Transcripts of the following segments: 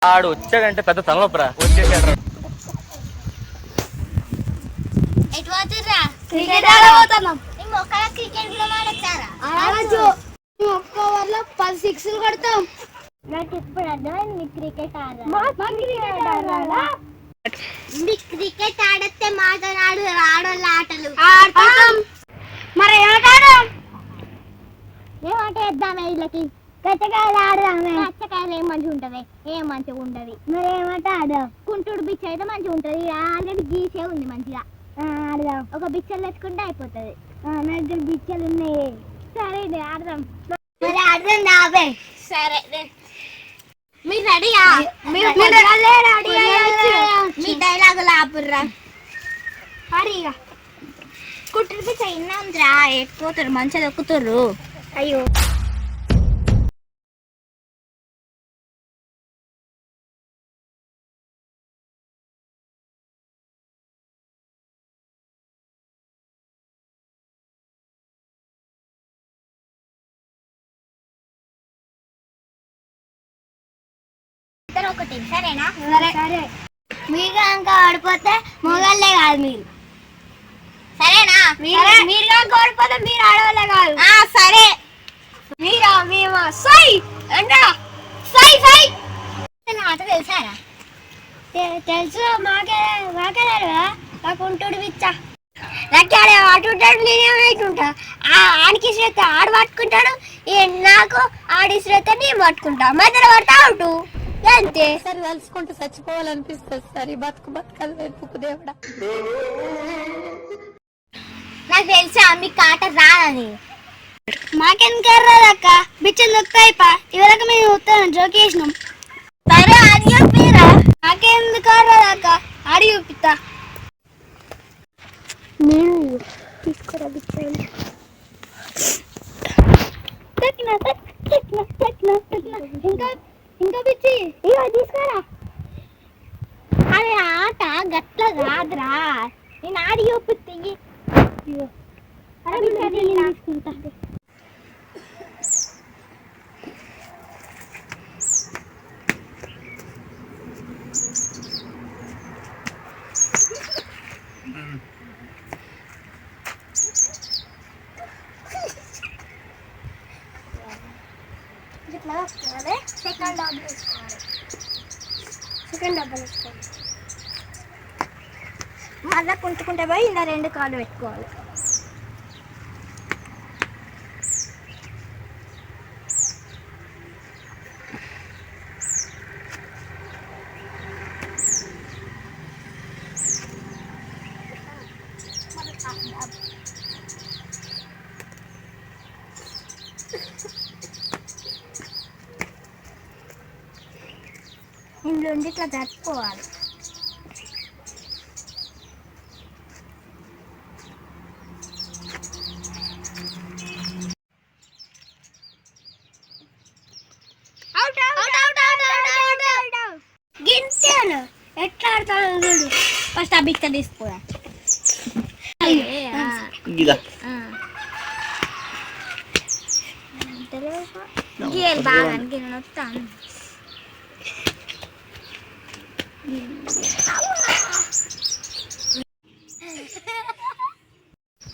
ఆడు వచ్చాడంటే పెద్ద తలనొప్పరా. వచ్చేసాడు. ఒక్క ఓవర్లో 10 సిక్స్లు కొడతాం. నాకు ఇప్పుడు అర్థమైంది క్రికెట్ క్రికెట్ ఆడితే మాట్లాడు ఆడోళ్ళ ఆటలు మరి ఏమంటాడు? ఏమంటే వేద్దామే వీళ్ళకి గచ్చకాయలు ఆడదామే. గచ్చకాయలు ఏం మంచిగా ఉంటది, ఏం మంచిగా ఉండదు. మరి ఏమంటే ఆడదాం. కుంటుడు బిచ్చ అయితే మంచిగా ఉంటది. ఆల్రెడీ గీసే ఉంది మంచిగా. ఆడదాం. ఒక బిచ్చలు తెచ్చుకుంటే అయిపోతుంది. నా దగ్గర బిచ్చలు ఉన్నాయి. సరే ఆడదాం. మరి ఆడదాం నావే. సరే మీరు రెడీయా? మీ డైలాగులు ఆపుర్రా. హరిగా కుట్టుడు బిచ్చ ఇన్నాంద్రా ఎక్కిపోతారు మంచిగా దొక్కుతారు. అయ్యో ఒకటి సరేనా? సరే మీరు ఇంకా ఆడిపోతే మొగల్లే కాదు మీరు. సరేనా? మీరు ఓడిపోతే మీరు ఆడవాళ్ళే కాదు. సరే మీరా మేము సై అంటా సై సై ఆట తెలుసారా? తెలుసు. మాకే తెలియదా? నాకు ఉంటుడు బిచ్చా నాకు అటు ఉంటాడు. నేనేమైతుంటా ఆడికి ఇసిరేస్తే ఆడు పట్టుకుంటాడు. నాకు ఆడిసిరేస్తే నేను పట్టుకుంటా. మధ్యలో పడతా ఉంటూ అంతే. సరే తలుసుకుంటూ చచ్చిపోవాలనిపిస్తుంది. సరే బతుకాలి వెతుకు దేవుడా. నాకు తెలుసా మీకు ఆట రాదని. మాకెందుకు రాదక్క? బిచ్చలు దొక్కుతాయిపా. ఇవరకు మేము ఉత్తరం జోక్ చేసినాం. సరే అది చెప్పిరా. మాకెందుకు రాదక్క? ఆడి చూపిస్తా. నేను తీసుకురా బిచ్చలు. ఇంకా పిచ్చి ఇగో తీసుకురా. అరే ఆట గట్ల కాదురా. నేను ఆడి చూపిస్తే తీసుకుంటా. సెకండ్ డబ్బులు వేసుకోవాలి. మళ్ళా కుంటుకుంటే పోయి ఇలా 2 కాళ్ళు పెట్టుకోవాలి. ఇంట్లో ఇట్లా జరుపుకోవాలి. గింతేను ఎట్లా ఆడతాను చూడు. ఫస్ట్ ఆ బిక్క తీసుకోరా. గీయలు బాగా గిన్నె వస్తాను.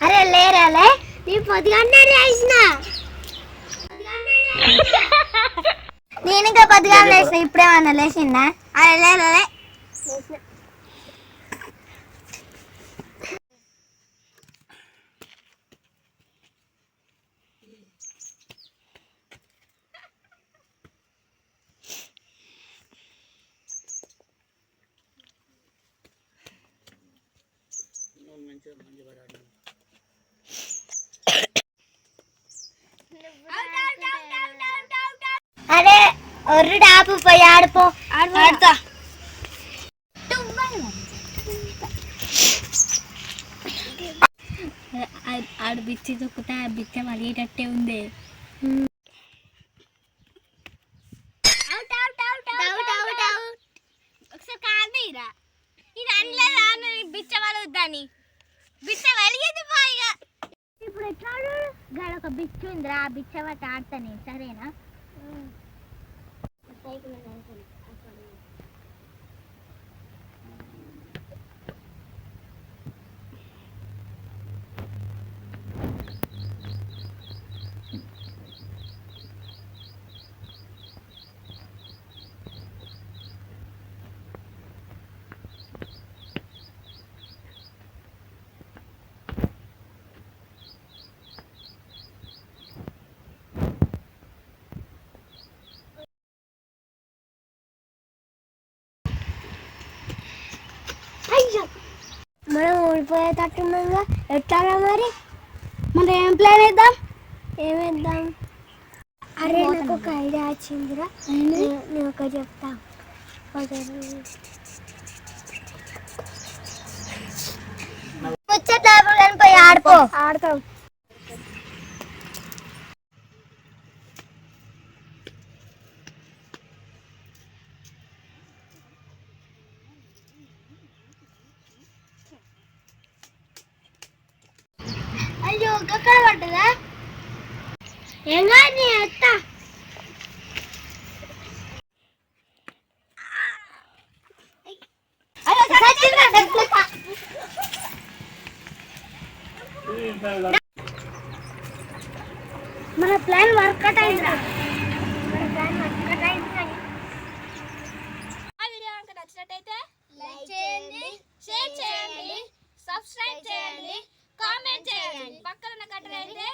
అరే లేరాలే నీ పొద్దుగానే లేచిన. నేను ఇంకా పొద్దుగానే లేచిన. ఇప్పుడేమన్నా లేచిందా? అరే లేరాలే అరే ఒర్రు డాపు పోయి ఆడిపో. ఆడతా. ఆడు బిచ్చి దొక్కుతా బిచ్చ మలిగేటట్టే ఉంది. ఒకసారి కాదీరా. ఇది అనలేదు బిచ్చ వలవద్దని. బిచ్చ వలిగేది పోయిగా. ఇప్పుడు ఎట్లా గడ ఒక బిచ్చ ఉందిరా. ఆ బిచ్చ వాటి ఆడతానే. సరేనా? చనిపోయేటట్టున్నాగా ఎట్లా మరి? మరి ఏం ప్లాన్ వేద్దాం? ఏమేద్దాం? అరే నాకు ఒక ఐడియా వచ్చిందిరా, నేను ఒక చెప్తా. పోయి ఆడుకో. ఆడతాం. అయ్యో అక్కడ పడ్డదా? ఏం కాదు, నీ ఎత్తా. మన ప్లాన్ వర్కౌట్ అయిందా? వీడియో కనుక నచ్చినట్టయితే లైక్ చేయండి, షేర్ చేయండి, సబ్స్క్రైబ్ చేయండి, కామెంట్ చేయండి. పక్కన గంట అయితే